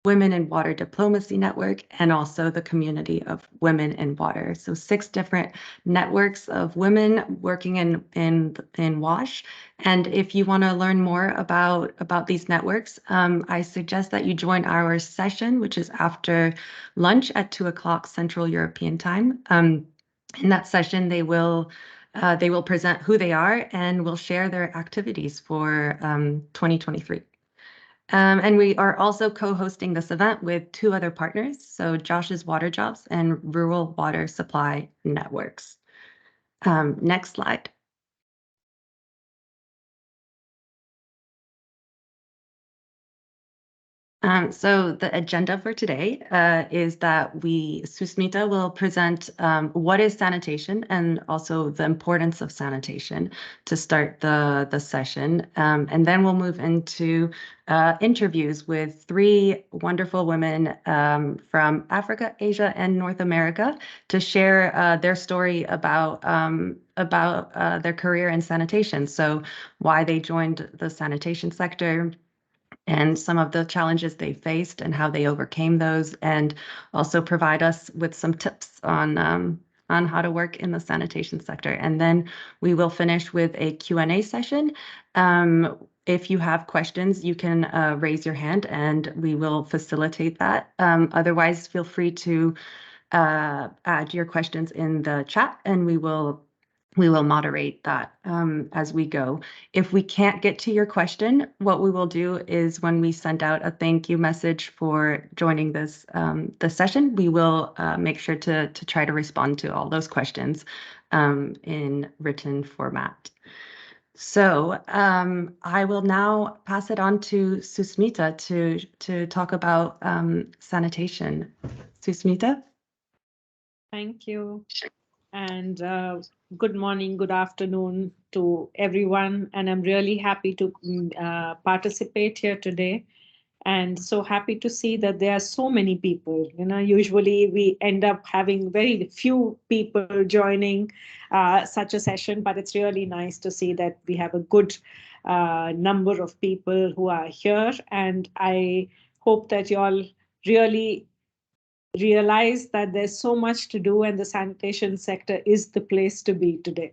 Women in Water Diplomacy Network, and also the Community of Women in Water. So 6 different networks of women working in WASH. And if you want to learn more about these networks, I suggest that you join our session, which is after lunch at 2 o'clock Central European Time. In that session, they will present who they are and will share their activities for 2023. And we are also co-hosting this event with 2 other partners, so Josh's Water Jobs and Rural Water Supply Networks. Next slide. So the agenda for today is that Susmita will present what is sanitation and also the importance of sanitation to start the session. And then we'll move into interviews with 3 wonderful women from Africa, Asia, and North America to share their story about their career in sanitation. So why they joined the sanitation sector, and some of the challenges they faced and how they overcame those, and also provide us with some tips on how to work in the sanitation sector. And then we will finish with a Q&A session. If you have questions, you can raise your hand and we will facilitate that. Otherwise, feel free to add your questions in the chat and we will moderate that as we go. If we can't get to your question, what we will do is when we send out a thank you message for joining this session, we will make sure to try to respond to all those questions in written format. So I will now pass it on to Susmita to talk about sanitation. Susmita? Thank you. And good morning, good afternoon to everyone. And I'm really happy to participate here today. And so happy to see that there are so many people. Usually we end up having very few people joining such a session, but it's really nice to see that we have a good number of people who are here. And I hope that you all really realize that there's so much to do and the sanitation sector is the place to be today.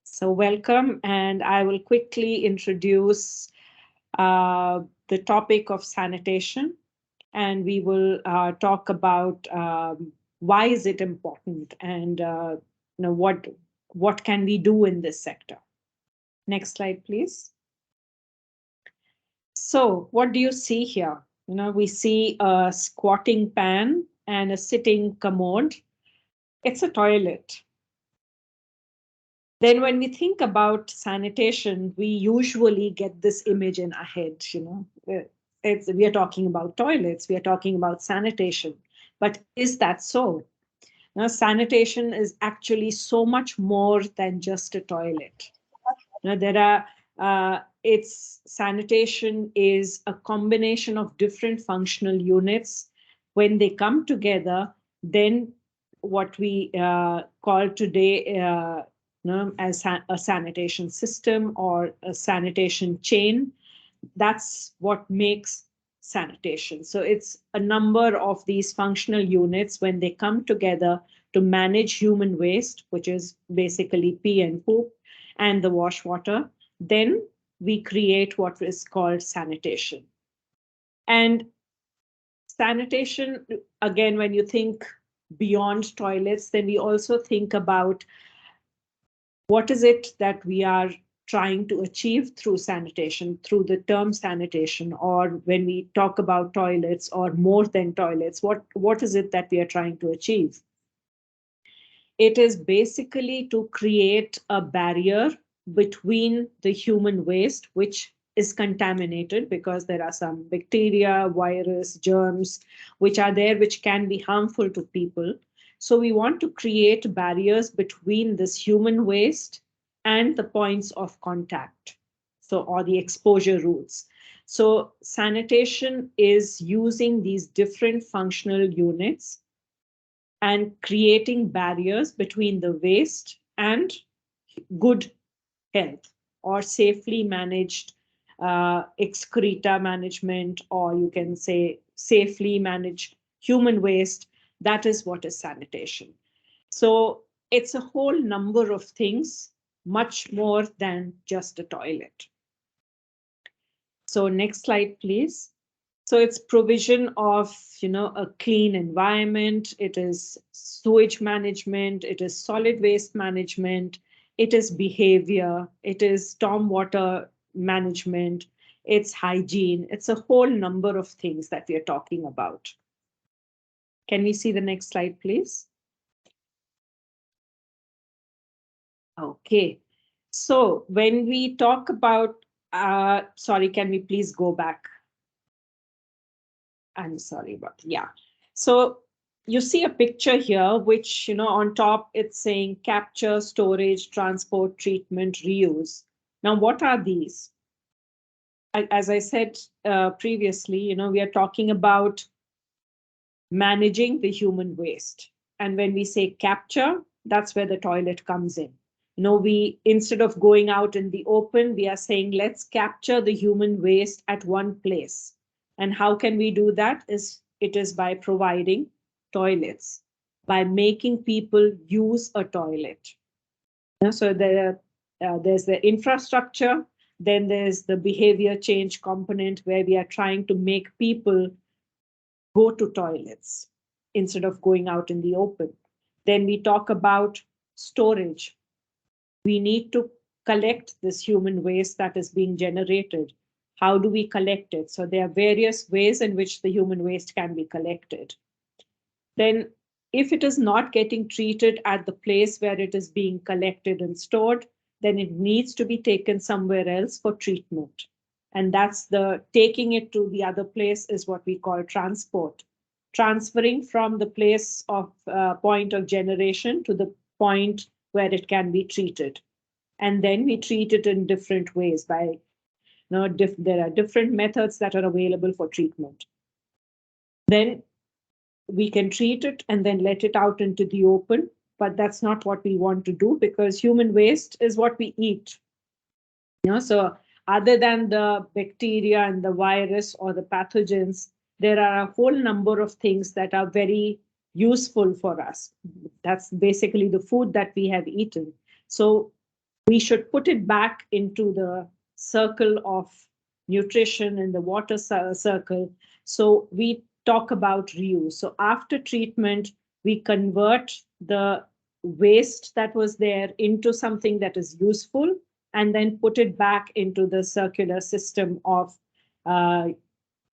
So welcome, and I will quickly introduce the topic of sanitation, and we will talk about why is it important and what can we do in this sector. Next slide, please. So what do you see here? We see a squatting pan and a sitting commode. It's a toilet. Then when we think about sanitation, we usually get this image in our head, we are talking about toilets, we are talking about sanitation. But is that so? Now, sanitation is actually so much more than just a toilet. Now, sanitation is a combination of different functional units. When they come together, then what we call today as a sanitation system or a sanitation chain, that's what makes sanitation. So it's a number of these functional units when they come together to manage human waste, which is basically pee and poop, and the wash water. Then we create what is called sanitation. And sanitation, again, when you think beyond toilets, then we also think about what is it that we are trying to achieve through sanitation, through the term sanitation, or when we talk about toilets or more than toilets, what is it that we are trying to achieve? It is basically to create a barrier between the human waste, which is contaminated because there are some bacteria, virus, germs, which are there, which can be harmful to people. So we want to create barriers between this human waste and the points of contact, or the exposure routes. So sanitation is using these different functional units and creating barriers between the waste and good health or safely managed excreta management, or you can say safely manage human waste. That is what is sanitation. So it's a whole number of things, much more than just a toilet. So next slide, please. So it's provision of, a clean environment. It is sewage management. It is solid waste management. It is behavior. It is stormwater management. It's hygiene. It's a whole number of things that we are talking about. Can we see the next slide, please? Okay. So when we talk about, sorry, can we please go back? I'm sorry about, yeah. So you see a picture here, which, on top it's saying capture, storage, transport, treatment, reuse. Now, what are these? As I said previously, we are talking about managing the human waste. And when we say capture, that's where the toilet comes in. We, instead of going out in the open, we are saying, let's capture the human waste at one place. And how can we do that? It is by providing toilets, by making people use a toilet. So there's the infrastructure, then there's the behavior change component where we are trying to make people go to toilets instead of going out in the open. Then we talk about storage. We need to collect this human waste that is being generated. How do we collect it? So there are various ways in which the human waste can be collected. Then if it is not getting treated at the place where it is being collected and stored, then it needs to be taken somewhere else for treatment. And that's the taking it to the other place is what we call transport. Transferring from the place of point of generation to the point where it can be treated. And then we treat it in different ways by, there are different methods that are available for treatment. Then we can treat it and then let it out into the open, but that's not what we want to do because human waste is what we eat. So other than the bacteria and the virus or the pathogens, there are a whole number of things that are very useful for us. That's basically the food that we have eaten. So we should put it back into the circle of nutrition and the water circle. So we talk about reuse. So after treatment, we convert the waste that was there into something that is useful and then put it back into the circular system of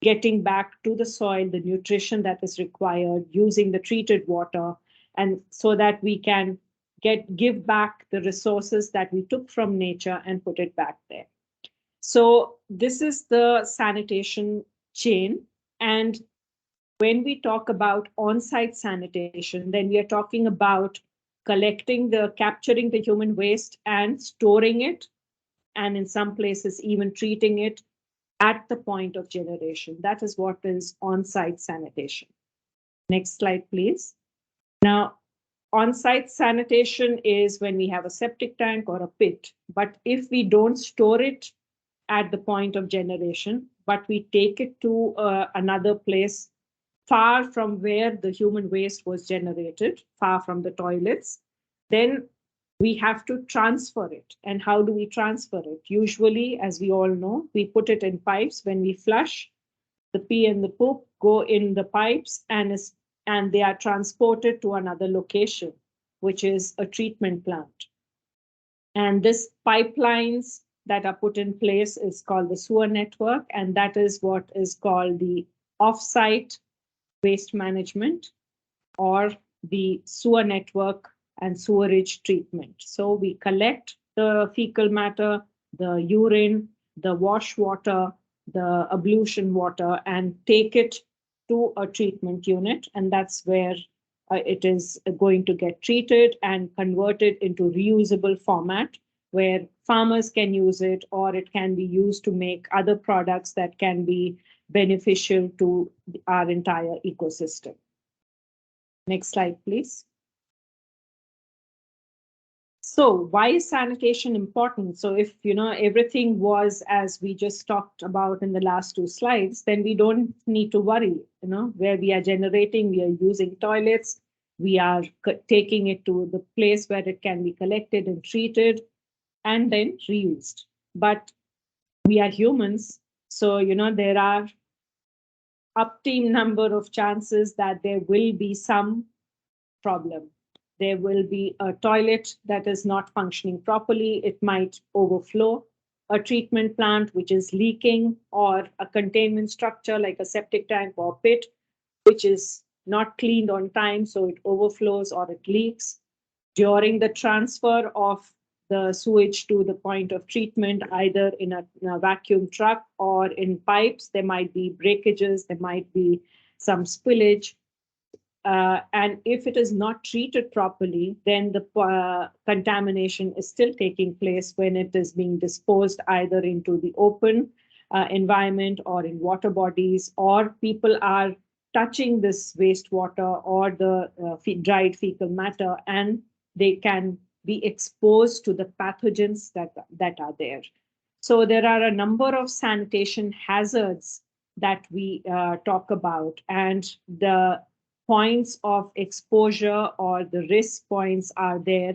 getting back to the soil the nutrition that is required using the treated water, and so that we can give back the resources that we took from nature and put it back there. So this is the sanitation chain. And when we talk about on-site sanitation, then we are talking about capturing the human waste and storing it, and in some places even treating it at the point of generation. That is what is on-site sanitation. Next slide, please. Now, on-site sanitation is when we have a septic tank or a pit, but if we don't store it at the point of generation, but we take it to another place far from where the human waste was generated, far from the toilets, then we have to transfer it. And how do we transfer it? Usually, as we all know, we put it in pipes. When we flush, the pee and the poop go in the pipes and they are transported to another location, which is a treatment plant. And this pipelines that are put in place is called the sewer network, and that is what is called the off-site waste management or the sewer network and sewerage treatment. So we collect the fecal matter, the urine, the wash water, the ablution water, and take it to a treatment unit. And that's where it is going to get treated and converted into reusable format, where farmers can use it, or it can be used to make other products that can be beneficial to our entire ecosystem. Next slide, please. So why is sanitation important? So if everything was as we just talked about in the last two slides, then we don't need to worry. Where we are generating, we are using toilets, we are taking it to the place where it can be collected and treated, and then reused. But we are humans, so there are upteam number of chances that there will be some problem. There will be a toilet that is not functioning properly. It might overflow. A treatment plant which is leaking, or a containment structure like a septic tank or pit, which is not cleaned on time, so it overflows or it leaks. During the transfer of the sewage to the point of treatment, either in a vacuum truck or in pipes, there might be breakages, there might be some spillage. And if it is not treated properly, then the contamination is still taking place when it is being disposed either into the open environment or in water bodies, or people are touching this wastewater or the dried fecal matter, and they can be exposed to the pathogens that are there. So there are a number of sanitation hazards that we talk about, and the points of exposure or the risk points are there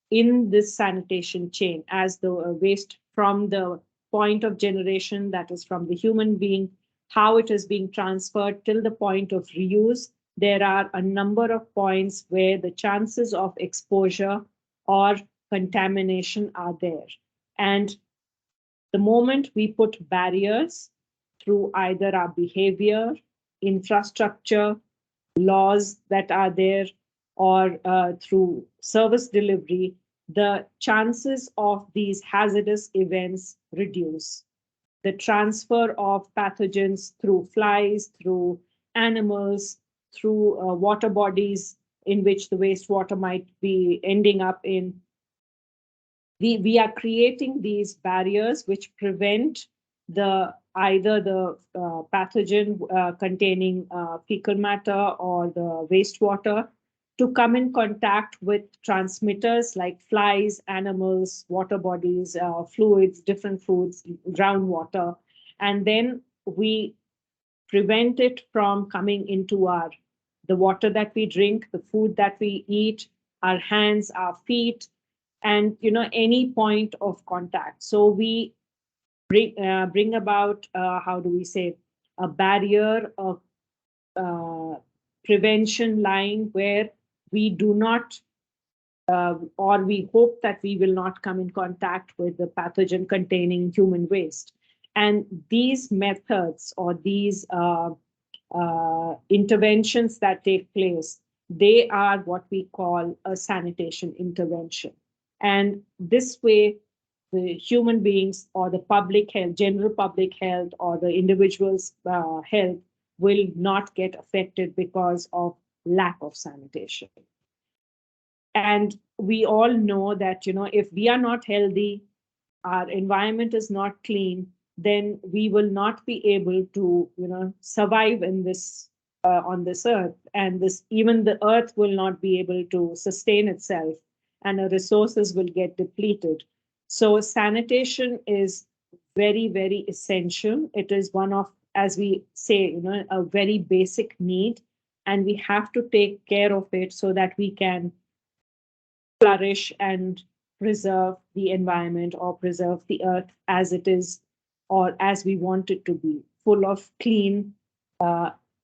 in this sanitation chain, as the waste from the point of generation, that is from the human being, how it is being transferred till the point of reuse. There are a number of points where the chances of exposure or contamination are there. And the moment we put barriers through either our behavior, infrastructure, laws that are there, or through service delivery, the chances of these hazardous events reduce. The transfer of pathogens through flies, through animals, through water bodies in which the wastewater might be ending up in. We are creating these barriers which prevent either the pathogen containing fecal matter or the wastewater to come in contact with transmitters like flies, animals, water bodies, fluids, different foods, groundwater, and then we prevent it from coming into the water that we drink, the food that we eat, our hands, our feet, and any point of contact. So we bring about, how do we say, a barrier, of prevention line where we do not, or we hope that we will not come in contact with the pathogen containing human waste. And these methods or these interventions that take place, they are what we call a sanitation intervention. And this way, the human beings or the public health, general public health, or the individual's health will not get affected because of lack of sanitation. And we all know that, if we are not healthy, our environment is not clean, then we will not be able to, survive in this on this earth, and even the earth will not be able to sustain itself, and our resources will get depleted. So sanitation is very, very essential. It is one of, as we say, a very basic need, and we have to take care of it so that we can flourish and preserve the environment or preserve the earth as it is, or as we want it to be, full of clean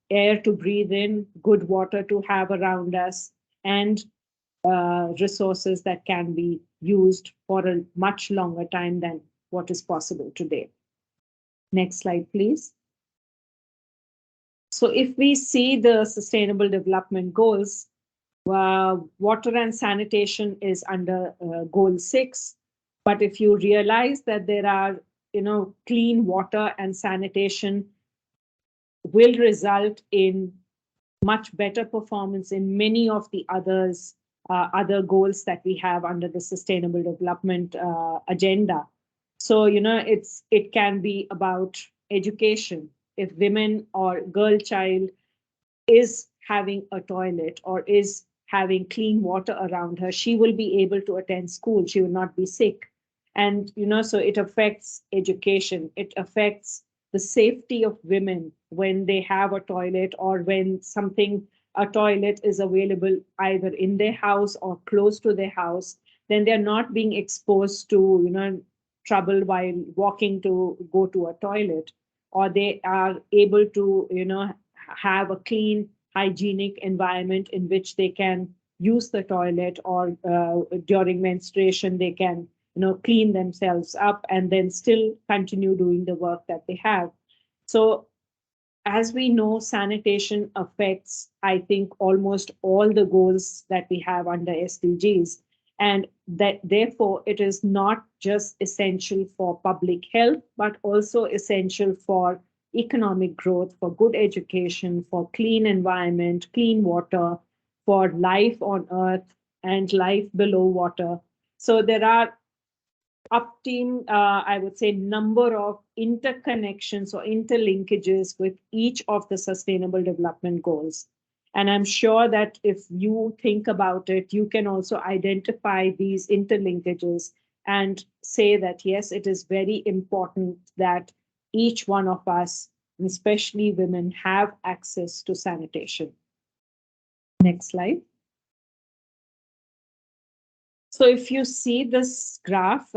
air to breathe in, good water to have around us, and resources that can be used for a much longer time than what is possible today. Next slide, please. So if we see the Sustainable Development Goals, water and sanitation is under Goal 6. But if you realize that there are, clean water and sanitation will result in much better performance in many of the other goals that we have under the Sustainable Development Agenda. So, it can be about education. If women or girl child is having a toilet or is having clean water around her, she will be able to attend school. She will not be sick. And, so it affects education. It affects the safety of women when they have a toilet, or when a toilet is available either in their house or close to their house, then they're not being exposed to, trouble while walking to go to a toilet, or they are able to, have a clean, hygienic environment in which they can use the toilet, or during menstruation, they can, clean themselves up and then still continue doing the work that they have. So as we know, sanitation affects, I think, almost all the goals that we have under SDGs. And that therefore it is not just essential for public health, but also essential for economic growth, for good education, for clean environment, clean water, for life on earth and life below water. So there are I would say, number of interconnections or interlinkages with each of the sustainable development goals. And I'm sure that if you think about it, you can also identify these interlinkages and say that, yes, it is very important that each one of us, especially women, have access to sanitation. Next slide. So if you see this graph,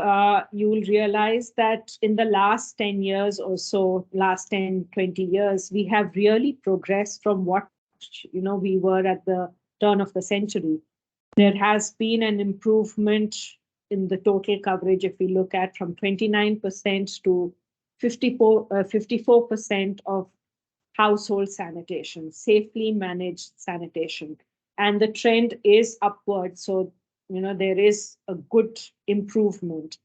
you will realize that in the last 10 years or so, last 10, 20 years, we have really progressed from what, we were at the turn of the century. There has been an improvement in the total coverage, if we look at from 29% to 54% of household sanitation, safely managed sanitation. And the trend is upward. So there is a good improvement.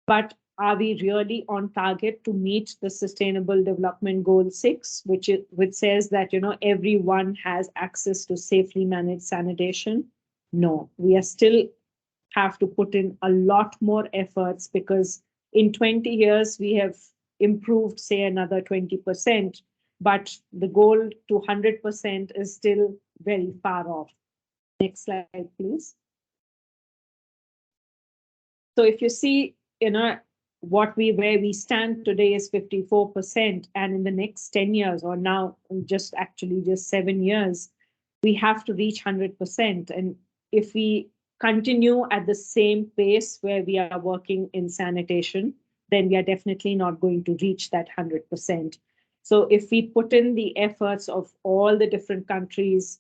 But are we really on target to meet the Sustainable Development Goal 6, which says that everyone has access to safely managed sanitation? No, we are still have to put in a lot more efforts, because in 20 years we have improved, say, another 20%, but the goal to 100% is still very far off. Next slide, please. So if you see, where we stand today is 54%, and in the next 10 years, or now just 7 years, we have to reach 100%. And if we continue at the same pace where we are working in sanitation, then we are definitely not going to reach that 100%. So if we put in the efforts of all the different countries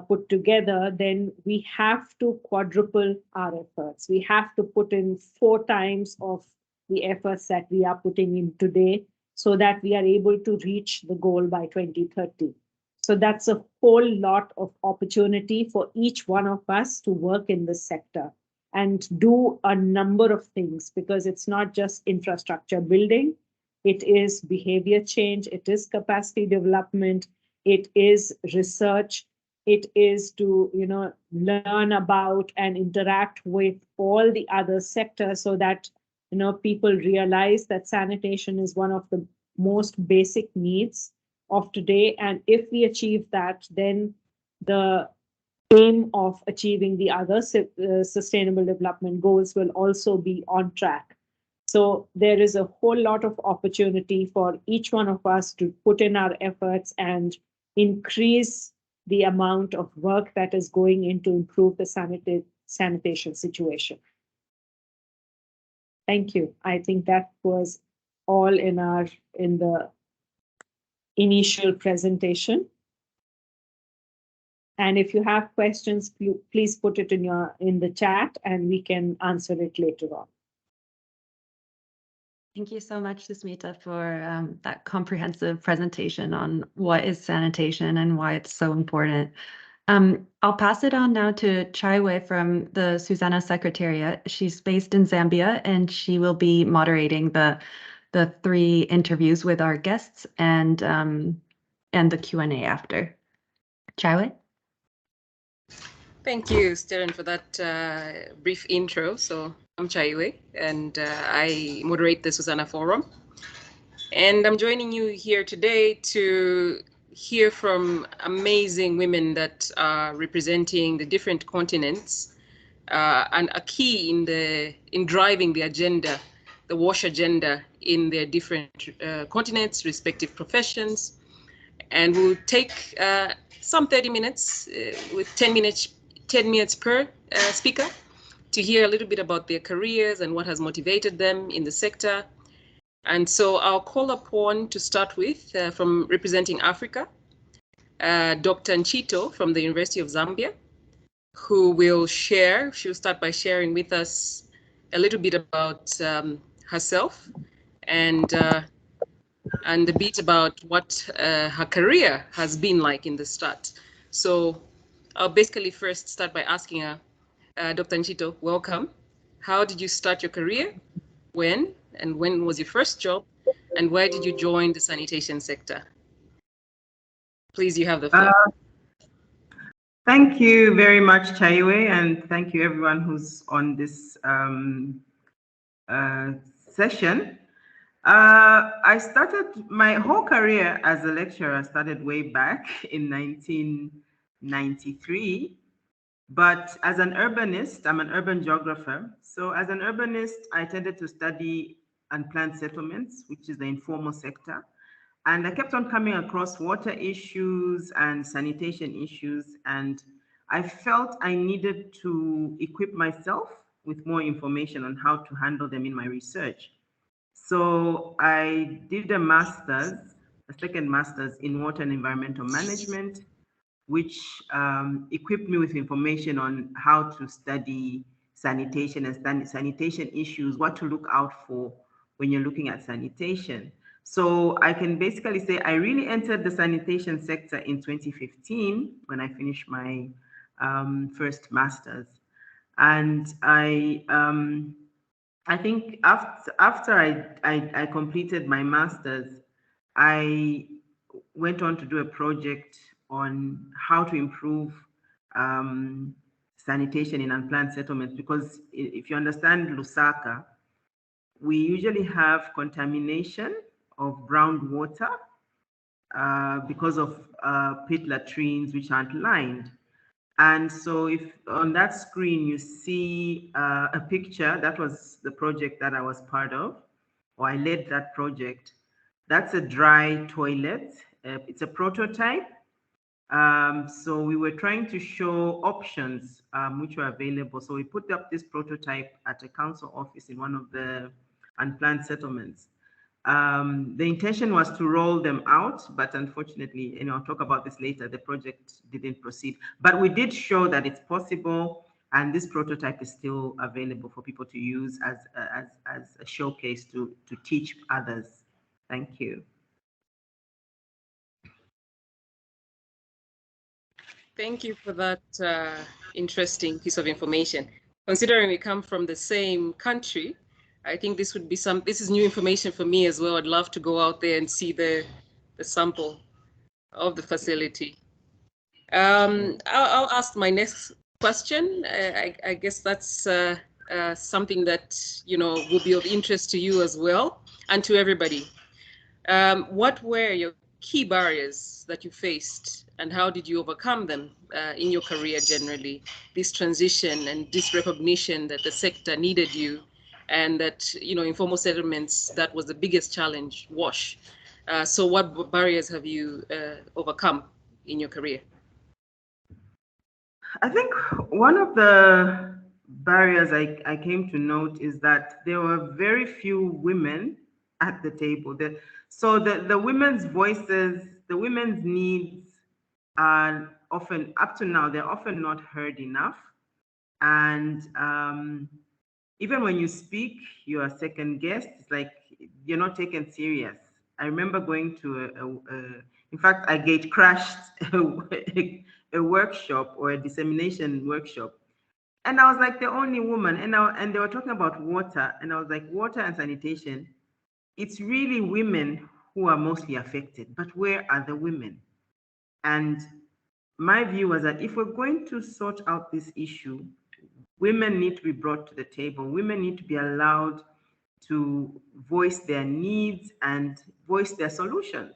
put together, then we have to quadruple our efforts. We have to put in 4 times of the efforts that we are putting in today, so that we are able to reach the goal by 2030. So that's a whole lot of opportunity for each one of us to work in this sector and do a number of things, because it's not just infrastructure building, it is behavior change, it is capacity development, it is research, it is to learn about and interact with all the other sectors, so that people realize that sanitation is one of the most basic needs of today. And if we achieve that, then the aim of achieving the other sustainable development goals will also be on track. So there is a whole lot of opportunity for each one of us to put in our efforts and increase the amount of work that is going in to improve the sanitation situation. Thank you. I think that was all in the initial presentation. And if you have questions, please put it in the chat, and we can answer it later on. Thank you so much, Susmita, for that comprehensive presentation on what is sanitation and why it's so important. I'll pass it on now to Chaiwe from the SuSanA Secretariat. She's based in Zambia, and she will be moderating the 3 interviews with our guests and the Q&A after. Chaiwe? Thank you, Steren, for that brief intro. So I'm Chaiwe, and I moderate the SuSanA Forum. And I'm joining you here today to hear from amazing women that are representing the different continents and are key in driving the agenda, the WASH agenda in their different continents, respective professions. And we'll take some 30 minutes with 10 minutes per speaker to hear a little bit about their careers and what has motivated them in the sector. And so I'll call upon to start with, from representing Africa, Dr. Nchito from the University of Zambia, who will share, she'll start by sharing with us a little bit about herself and a bit about what her career has been like in the start. So I'll basically first start by asking her, Dr. Nchito, welcome. How did you start your career? When? And when was your first job? And why did you join the sanitation sector? Please, you have the floor. Thank you very much, Chaiwe, and thank you everyone who's on this session. I started my whole career as a lecturer, started way back in 1993. But as an urbanist, I'm an urban geographer. So as an urbanist, I tended to study unplanned settlements, which is the informal sector. And I kept on coming across water issues and sanitation issues. And I felt I needed to equip myself with more information on how to handle them in my research. So I did a second master's in water and environmental management, which equipped me with information on how to study sanitation and sanitation issues, what to look out for when you're looking at sanitation. So I can basically say I really entered the sanitation sector in 2015 when I finished my first master's. And I think after I completed my master's, I went on to do a project on how to improve sanitation in unplanned settlements, because if you understand Lusaka, we usually have contamination of groundwater because of pit latrines which aren't lined. And so if on that screen you see a picture, that was the project that I was part of, or I led that project. That's a dry toilet. It's a prototype. So we were trying to show options which were available. So we put up this prototype at a council office in one of the unplanned settlements. The intention was to roll them out, but unfortunately, I'll talk about this later, the project didn't proceed. But we did show that it's possible, and this prototype is still available for people to use as a showcase to teach others. Thank you. Thank you for that interesting piece of information. Considering we come from the same country, I think this would be this is new information for me as well. I'd love to go out there and see the sample of the facility. I'll ask my next question. I guess that's something that, will be of interest to you as well and to everybody. What were your key barriers that you faced, and how did you overcome them in your career generally? This transition and this recognition that the sector needed you, and that, informal settlements, that was the biggest challenge, WASH. So what barriers have you overcome in your career? I think one of the barriers I came to note is that there were very few women at the table. So the women's voices, the women's needs are often, up to now, they're often not heard enough. And even when you speak, you are second guessed. It's like you're not taken serious. I remember going to in fact, I gate crashed a workshop or a dissemination workshop. And I was like the only woman, and they were talking about water, and I was like, water and sanitation, it's really women who are mostly affected, but where are the women? And my view was that if we're going to sort out this issue, women need to be brought to the table. Women need to be allowed to voice their needs and voice their solutions,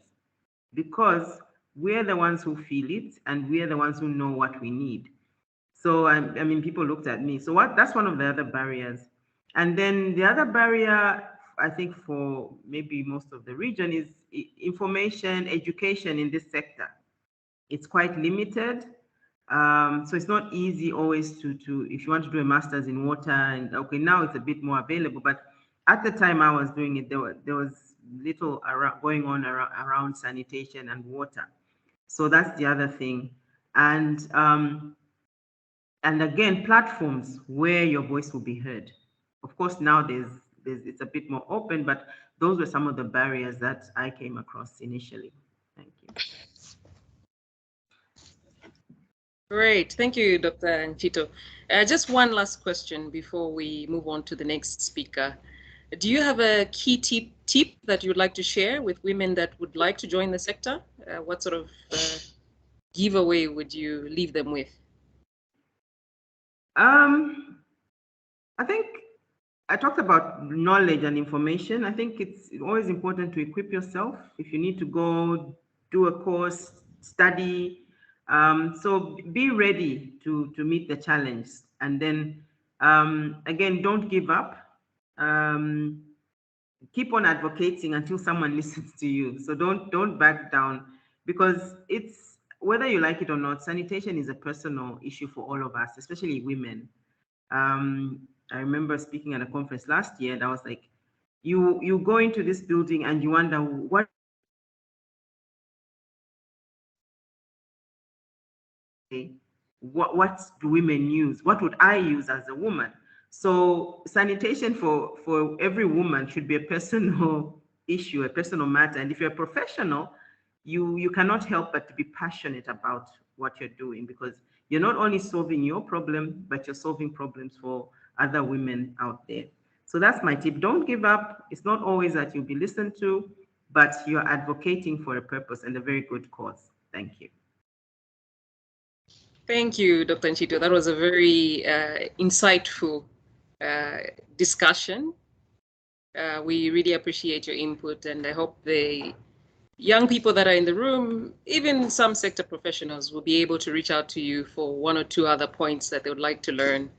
because we're the ones who feel it, and we're the ones who know what we need. So I mean, people looked at me. So that's one of the other barriers. And then the other barrier, I think, for maybe most of the region is information, education in this sector. It's quite limited. So it's not easy always to if you want to do a master's in water, and okay, now it's a bit more available, but at the time I was doing it, there was little going on around sanitation and water. So that's the other thing. And again, platforms where your voice will be heard. Of course, now it's a bit more open, but those were some of the barriers that I came across initially. Thank you. Great. Thank you, Dr. Ntito. Just one last question before we move on to the next speaker. Do you have a key tip that you'd like to share with women that would like to join the sector? What sort of giveaway would you leave them with? I think I talked about knowledge and information. I think it's always important to equip yourself. If you need to go do a course, study, so be ready to meet the challenge. And then again, don't give up. Keep on advocating until someone listens to you. So don't back down, because it's, whether you like it or not, sanitation is a personal issue for all of us, especially women. I remember speaking at a conference last year, and I was like, you go into this building and you wonder what do women use? What would I use as a woman? So sanitation for every woman should be a personal issue, a personal matter. And if you're a professional, you cannot help but to be passionate about what you're doing, because you're not only solving your problem, but you're solving problems for other women out there. So that's my tip. Don't give up. It's not always that you'll be listened to, but you're advocating for a purpose and a very good cause. Thank you. Thank you, Dr. Ntito. That was a very insightful discussion. We really appreciate your input, and I hope the young people that are in the room, even some sector professionals, will be able to reach out to you for one or two other points that they would like to learn.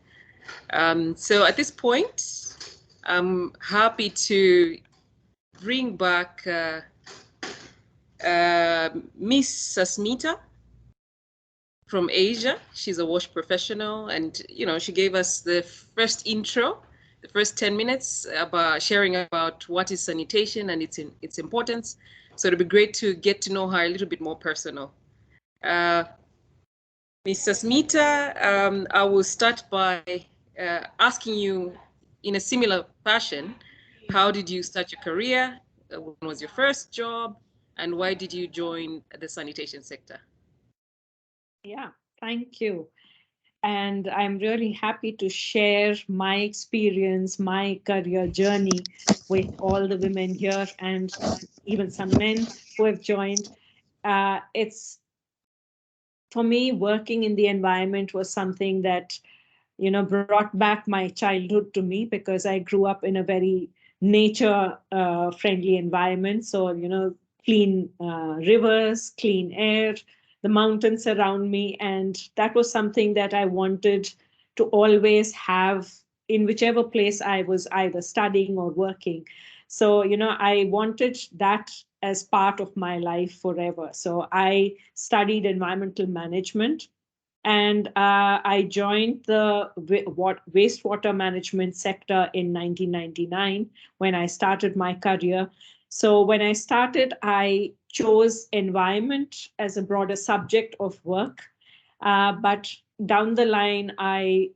So at this point, I'm happy to bring back Miss Susmita from Asia. She's a WASH professional, and she gave us the first intro, the first 10 minutes about sharing about what is sanitation and its importance. So it'd be great to get to know her a little bit more personal. Ms. Susmita, I will start by asking you in a similar fashion, how did you start your career? When was your first job? And why did you join the sanitation sector? Yeah, thank you. And I'm really happy to share my experience, my career journey with all the women here and even some men who have joined. It's, for me, working in the environment was something that, brought back my childhood to me, because I grew up in a very nature friendly environment. So, clean rivers, clean air, the mountains around me. And that was something that I wanted to always have in whichever place I was either studying or working. So, I wanted that as part of my life forever. So I studied environmental management, and I joined the wastewater management sector in 1999 when I started my career. So when I started, I chose environment as a broader subject of work. But down the line, I,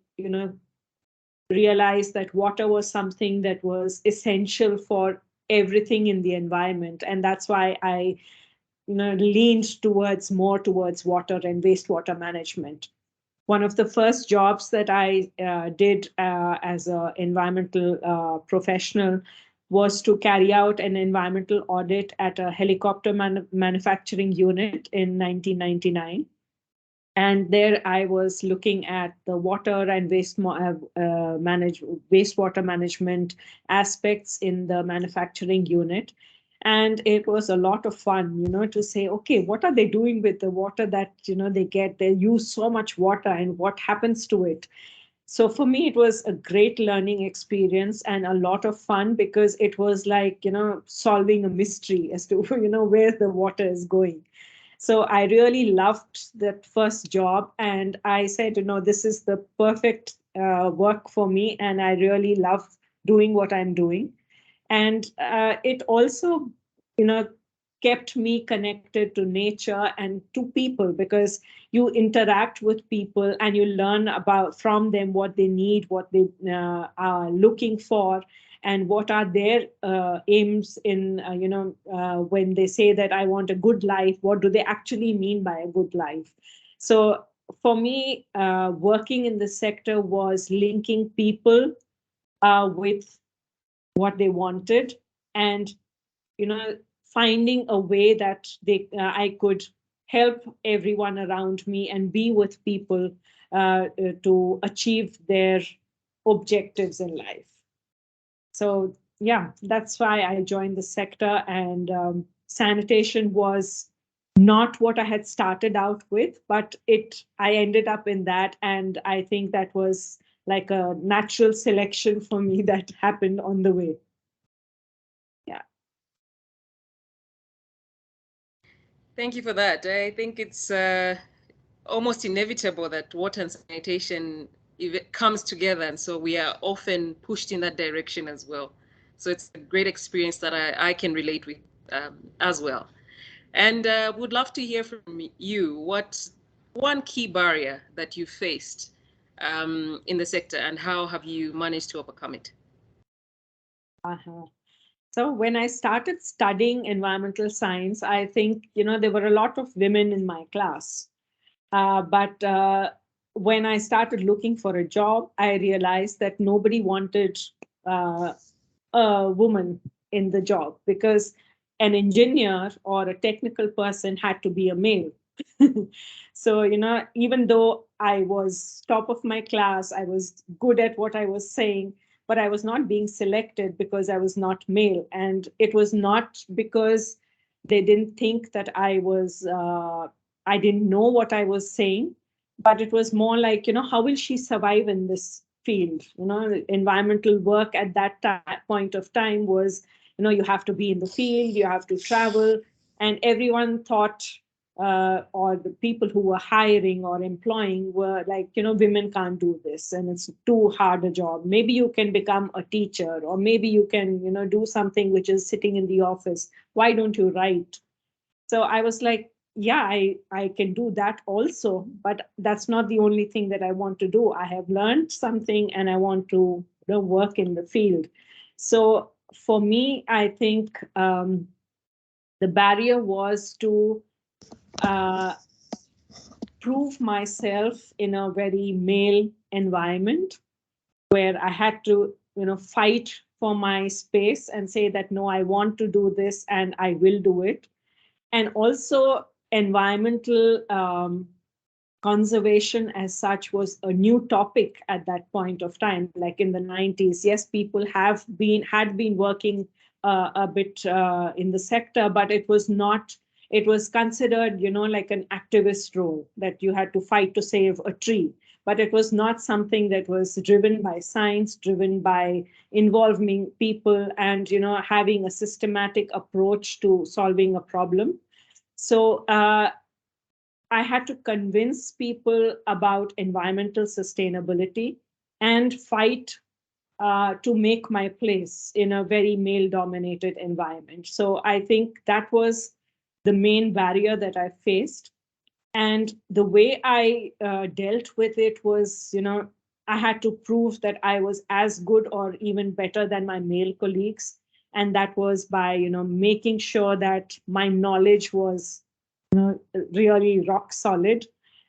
realized that water was something that was essential for everything in the environment. And that's why I leaned more towards water and wastewater management. One of the first jobs that I did as an environmental professional was to carry out an environmental audit at a helicopter manufacturing unit in 1999. And there I was looking at the water and wastewater management aspects in the manufacturing unit. And it was a lot of fun, to say, okay, what are they doing with the water that, they get? They use so much water, and what happens to it? So for me, it was a great learning experience and a lot of fun, because it was like, solving a mystery as to, where the water is going. So I really loved that first job, and I said, this is the perfect work for me, and I really love doing what I'm doing. And it also, kept me connected to nature and to people, because you interact with people and you learn about from them what they need, what they are looking for, and what are their aims in, when they say that I want a good life, what do they actually mean by a good life? So for me, working in the sector was linking people with what they wanted, and finding a way that I could help everyone around me and be with people to achieve their objectives in life. So yeah, that's why I joined the sector. And sanitation was not what I had started out with, but I ended up in that, and I think that was like a natural selection for me that happened on the way. Yeah. Thank you for that. I think it's almost inevitable that water and sanitation, if it comes together, and so we are often pushed in that direction as well. So it's a great experience that I can relate with as well. And would love to hear from you, what one key barrier that you faced in the sector, and how have you managed to overcome it? Uh-huh. So when I started studying environmental science, I think, there were a lot of women in my class. But when I started looking for a job, I realized that nobody wanted uh, a woman in the job, because an engineer or a technical person had to be a male. So, even though I was top of my class, I was good at what I was saying, but I was not being selected because I was not male. And it was not because they didn't think that I didn't know what I was saying, but it was more like, how will she survive in this field? Environmental work at that point of time was, you have to be in the field, you have to travel, and everyone thought, or the people who were hiring or employing were like, women can't do this, and it's too hard a job. Maybe you can become a teacher, or maybe you can, do something which is sitting in the office. Why don't you write? So I was like, yeah, I can do that also, but that's not the only thing that I want to do. I have learned something and I want to, work in the field. So for me, I think the barrier was to uh, prove myself in a very male environment, where I had to, fight for my space and say that, no, I want to do this and I will do it. And also environmental conservation as such was a new topic at that point of time, like in the 90s. Yes, people had been working a bit in the sector, but it was not, it was considered, like an activist role, that you had to fight to save a tree. But it was not something that was driven by science, driven by involving people and, having a systematic approach to solving a problem. So I had to convince people about environmental sustainability and fight to make my place in a very male dominated environment. So I think that was the main barrier that I faced. And the way I dealt with it was, I had to prove that I was as good or even better than my male colleagues. And that was by, making sure that my knowledge was, really rock solid,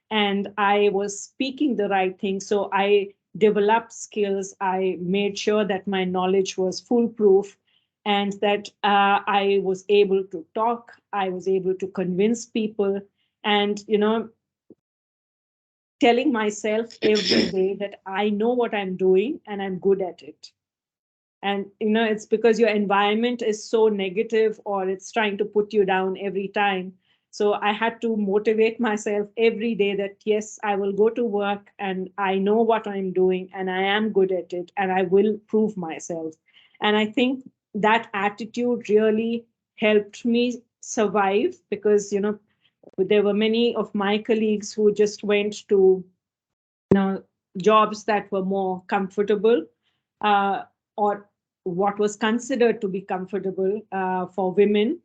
and I was speaking the right thing. So I developed skills. I made sure that my knowledge was foolproof, and that I was able to talk. I was able to convince people, and telling myself every day that I know what I'm doing and I'm good at it. And it's because your environment is so negative, or it's trying to put you down every time. So I had to motivate myself every day that yes, I will go to work and I know what I'm doing and I am good at it and I will prove myself. And I think that attitude really helped me survive, because there were many of my colleagues who just went to jobs that were more comfortable, or what was considered to be comfortable for women.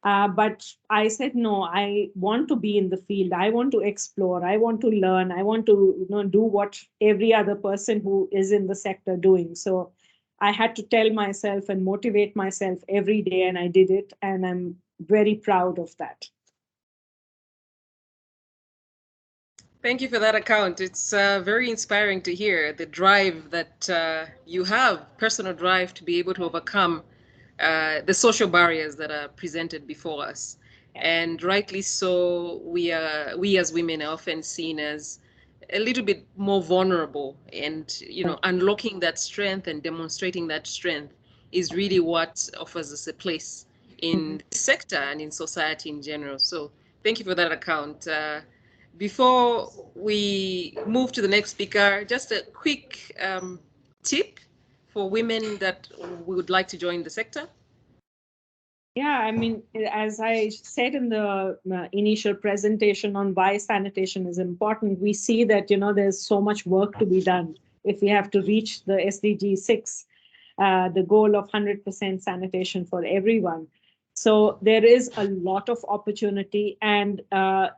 But I said, no, I want to be in the field. I want to explore. I want to learn. I want to do what every other person who is in the sector doing. So I had to tell myself and motivate myself every day, and I did it. And I'm very proud of that. Thank you for that account. It's very inspiring to hear the drive that you have, personal drive to be able to overcome the social barriers that are presented before us. And rightly so, we as women are often seen as a little bit more vulnerable, and unlocking that strength and demonstrating that strength is really what offers us a place in the sector and in society in general. So thank you for that account. Before we move to the next speaker, just a quick tip for women that would like to join the sector. Yeah, I mean, as I said in the initial presentation on why sanitation is important, we see that, there's so much work to be done if we have to reach the SDG 6, the goal of 100% sanitation for everyone. So there is a lot of opportunity, and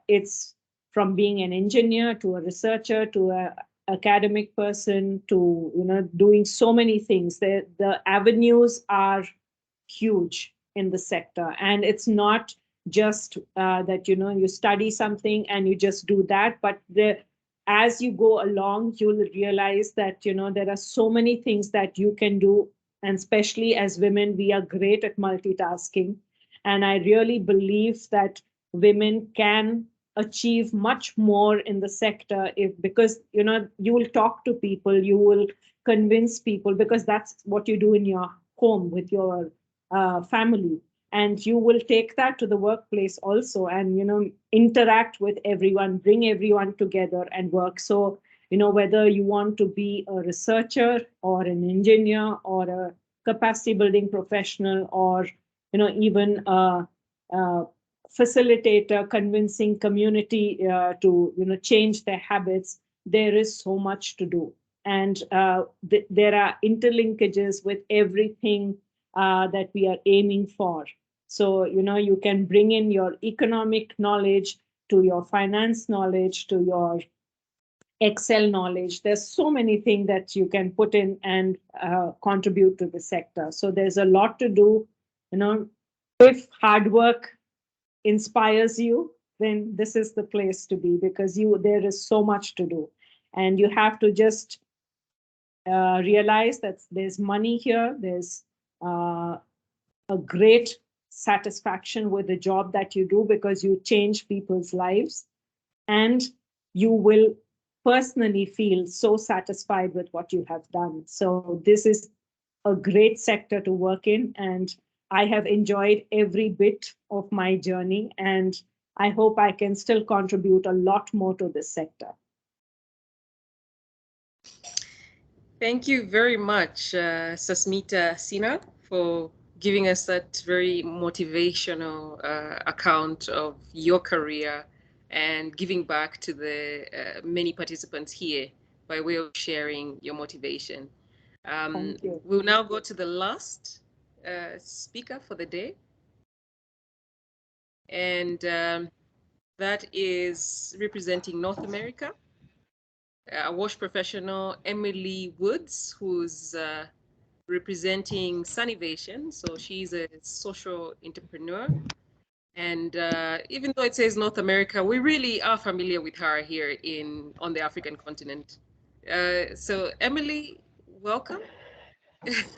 it's from being an engineer to a researcher to an academic person to, doing so many things. The avenues are huge in the sector, and it's not just that you study something and you just do that, but as you go along you'll realize that there are so many things that you can do, and especially as women we are great at multitasking. And I really believe that women can achieve much more in the sector, because you will talk to people, you will convince people, because that's what you do in your home with your family, and you will take that to the workplace also, and interact with everyone, bring everyone together and work. So whether you want to be a researcher or an engineer or a capacity building professional, or even a facilitator convincing community to change their habits, there is so much to do. And there are interlinkages with everything that we are aiming for. So, you can bring in your economic knowledge to your finance knowledge to your Excel knowledge. There's so many things that you can put in and contribute to the sector. So there's a lot to do. If hard work inspires you, then this is the place to be, because there is so much to do. And you have to just realize that there's money here, there's a great satisfaction with the job that you do, because you change people's lives, and you will personally feel so satisfied with what you have done. So this is a great sector to work in, and I have enjoyed every bit of my journey, and I hope I can still contribute a lot more to this sector. Thank you very much, Susmita Sinha, for giving us that very motivational account of your career and giving back to the many participants here by way of sharing your motivation. Thank you. We'll now go to the last speaker for the day. And that is representing North America, a WASH professional, Emily Woods, who's representing Sanivation. So she's a social entrepreneur. And even though it says North America, we really are familiar with her here on the African continent. So Emily, welcome.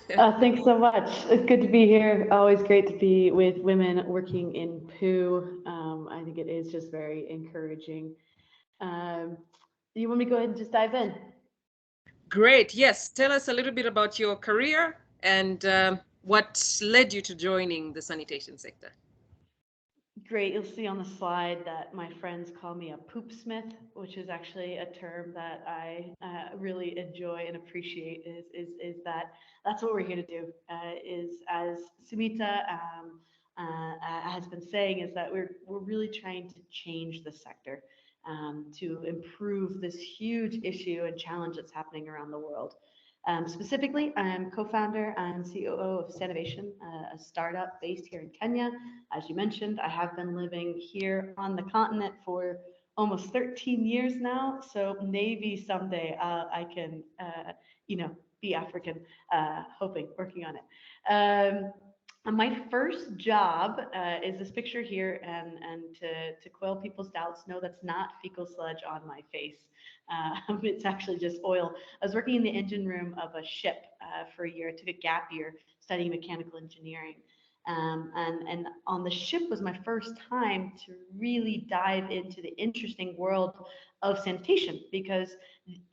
Thanks so much. It's good to be here. Always great to be with women working in POO. I think it is just very encouraging. You want me to go ahead and just dive in? Great. Yes. Tell us a little bit about your career and what led you to joining the sanitation sector? Great. You'll see on the slide that my friends call me a poop smith, which is actually a term that I really enjoy and appreciate. Is that that's what we're here to do? Is as Sumita has been saying, is that we're really trying to change the sector to improve this huge issue and challenge that's happening around the world. Specifically, I'm co-founder and COO of Sanitation, a startup based here in Kenya. As you mentioned, I have been living here on the continent for almost 13 years now. So maybe someday I can, be African, working on it. And my first job is this picture here, and to quell people's doubts, no, that's not fecal sludge on my face. It's actually just oil. I was working in the engine room of a ship for a year. I took a gap year studying mechanical engineering. And on the ship was my first time to really dive into the interesting world of sanitation, because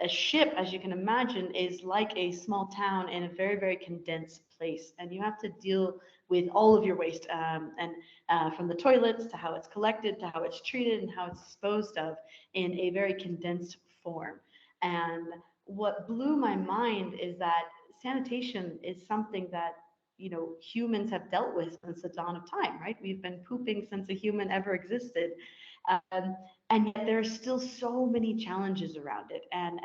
a ship, as you can imagine, is like a small town in a very, very condensed place. And you have to deal with all of your waste, from the toilets to how it's collected, to how it's treated, and how it's disposed of in a very condensed form. And what blew my mind is that sanitation is something that humans have dealt with since the dawn of time, right? We've been pooping since a human ever existed. And yet there are still so many challenges around it. And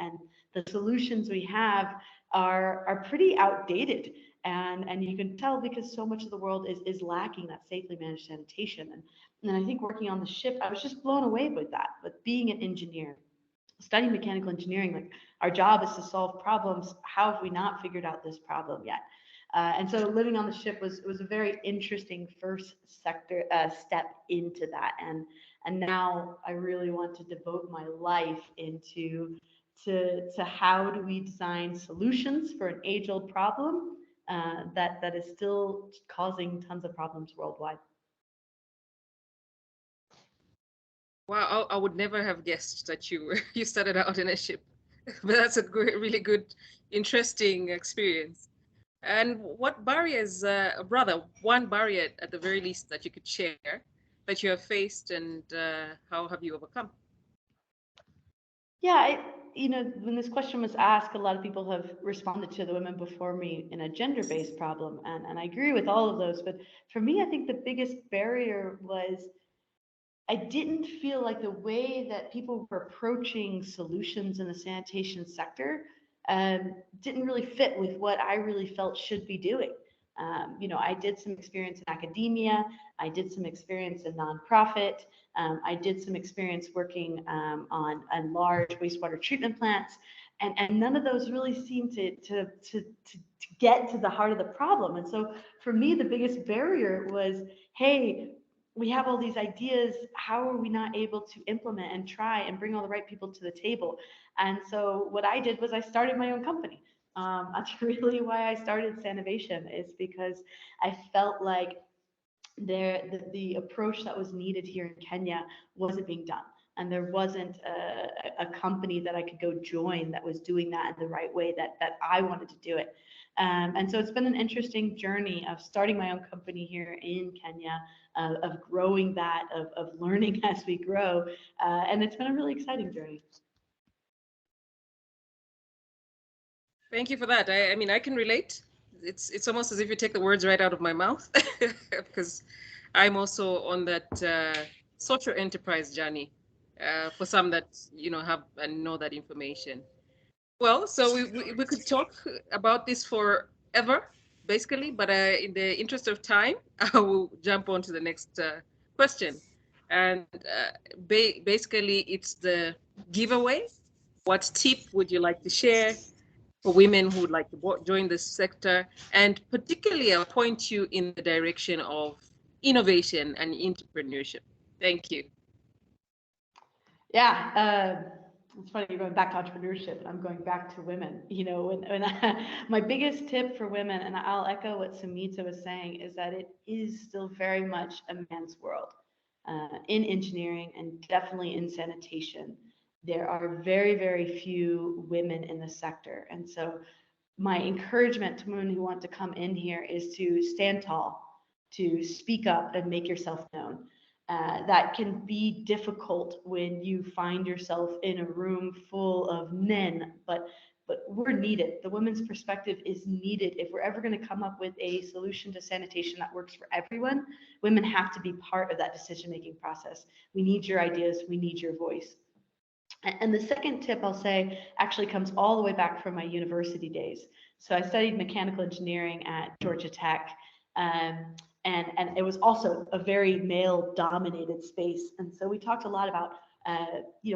the solutions we have are pretty outdated. And you can tell because so much of the world is lacking that safely managed sanitation. And I think working on the ship, I was just blown away with that. But being an engineer, studying mechanical engineering, like our job is to solve problems. How have we not figured out this problem yet? And so living on the ship was a very interesting first sector step into that. And now I really want to devote my life into to how do we design solutions for an age-old problem that is still causing tons of problems worldwide. Wow, I would never have guessed that you started out in a ship, but that's a really good, interesting experience. And what barriers, one barrier at the very least that you could share that you have faced, and how have you overcome? Yeah, when this question was asked, a lot of people have responded to the women before me in a gender-based problem, and I agree with all of those. But for me, I think the biggest barrier was I didn't feel like the way that people were approaching solutions in the sanitation sector didn't really fit with what I really felt should be doing. I did some experience in academia. I did some experience in nonprofit. I did some experience working on large wastewater treatment plants. And none of those really seemed to get to the heart of the problem. And so for me, the biggest barrier was, hey, we have all these ideas. How are we not able to implement and try and bring all the right people to the table? And so what I did was I started my own company. That's really why I started Sanitation, is because I felt like the approach that was needed here in Kenya wasn't being done. And there wasn't a company that I could go join that was doing that in the right way that I wanted to do it. And so it's been an interesting journey of starting my own company here in Kenya, of growing that, of learning as we grow. And it's been a really exciting journey. Thank you for that. I mean, I can relate. It's almost as if you take the words right out of my mouth, because I'm also on that social enterprise journey. For some that have and know that information. Well, so we could talk about this forever, basically, but in the interest of time, I will jump on to the next question. And basically, it's the giveaway. What tip would you like to share for women who would like to join this sector? And particularly, I'll point you in the direction of innovation and entrepreneurship. Thank you. Yeah, it's funny, you're going back to entrepreneurship, and I'm going back to women. My biggest tip for women, and I'll echo what Sumita was saying, is that it is still very much a man's world in engineering and definitely in sanitation. There are very, very few women in the sector. And so my encouragement to women who want to come in here is to stand tall, to speak up and make yourself known. That can be difficult when you find yourself in a room full of men, but we're needed. The women's perspective is needed. If we're ever going to come up with a solution to sanitation that works for everyone, women have to be part of that decision-making process. We need your ideas. We need your voice. And the second tip I'll say actually comes all the way back from my university days. So I studied mechanical engineering at Georgia Tech, and it was also a very male-dominated space. And so we talked a lot about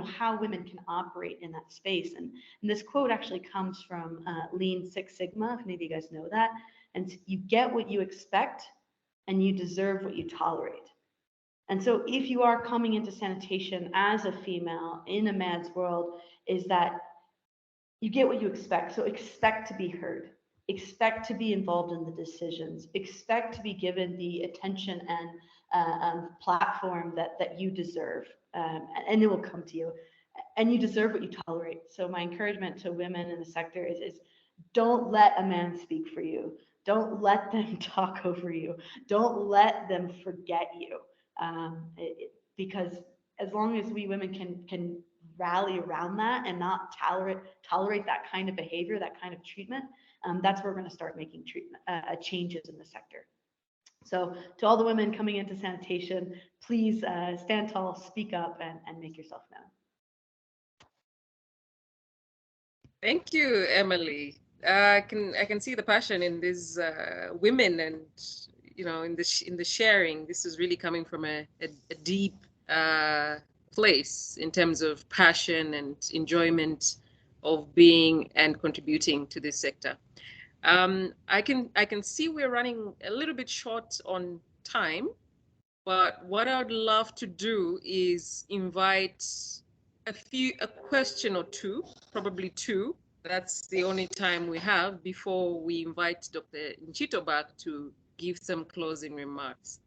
how women can operate in that space. And this quote actually comes from Lean Six Sigma, if any of you guys know that. And you get what you expect, and you deserve what you tolerate. And so if you are coming into sanitation as a female in a man's world, is that you get what you expect. So expect to be heard, expect to be involved in the decisions, expect to be given the attention and platform that you deserve, and it will come to you. And you deserve what you tolerate. So my encouragement to women in the sector is don't let a man speak for you. Don't let them talk over you. Don't let them forget you. Because as long as we women can rally around that and not tolerate that kind of behavior, that kind of treatment, that's where we're going to start making changes in the sector. So to all the women coming into sanitation, please stand tall, speak up, and make yourself known. Thank you, Emily. I can see the passion in these women, and in the sharing. This is really coming from a deep place in terms of passion and enjoyment of being and contributing to this sector. I can see we're running a little bit short on time, but what I would love to do is invite a question or two, probably two. That's the only time we have before we invite Dr. Nchito back to give some closing remarks.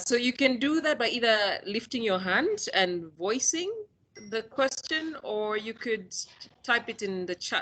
So you can do that by either lifting your hand and voicing the question, or you could type it in the chat